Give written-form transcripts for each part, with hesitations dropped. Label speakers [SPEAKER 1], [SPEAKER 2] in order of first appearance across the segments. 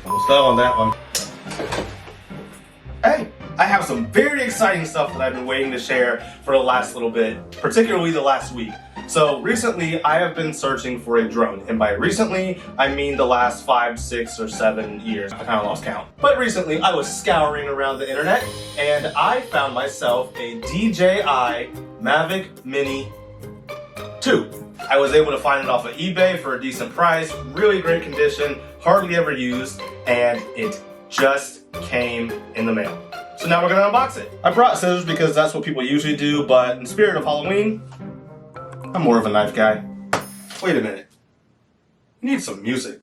[SPEAKER 1] Almost done on that one. Hey, I have some very exciting stuff that I've been waiting to share for the last little bit, particularly the last week. So recently, I have been searching for a drone, and by recently, I mean the last 5, 6, or 7 years. I kind of lost count. But recently, I was scouring around the internet, and I found myself a DJI Mavic Mini 2. I was able to find it off of eBay for a decent price, really great condition, hardly ever used, and it just came in the mail. So now we're gonna unbox it. I brought scissors because that's what people usually do, but in spirit of Halloween, I'm more of a knife guy. Wait a minute. You need some music.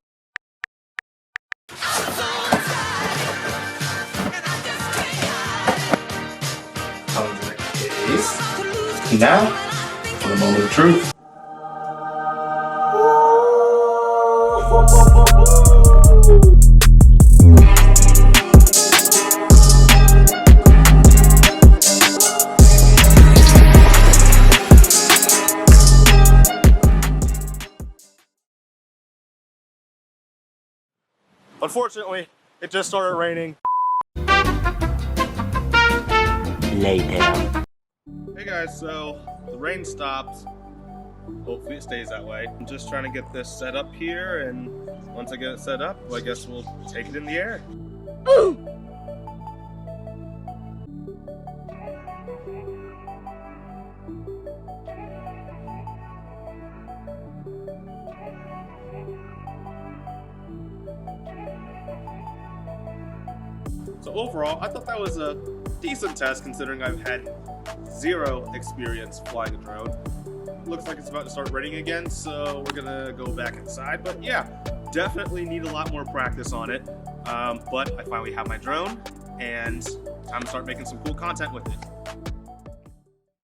[SPEAKER 1] Comes in a case. Now, for the moment of truth. Unfortunately, it just started raining.
[SPEAKER 2] Later.
[SPEAKER 1] Hey guys, so the rain stopped. Hopefully it stays that way. I'm just trying to get this set up here, and once I get it set up, well, I guess we'll take it in the air. Ooh! So overall, I thought that was a decent test considering I've had zero experience flying a drone. Looks like it's about to start raining again, so we're gonna go back inside. But yeah, definitely need a lot more practice on it. But I finally have my drone, and time to start making some cool content with it.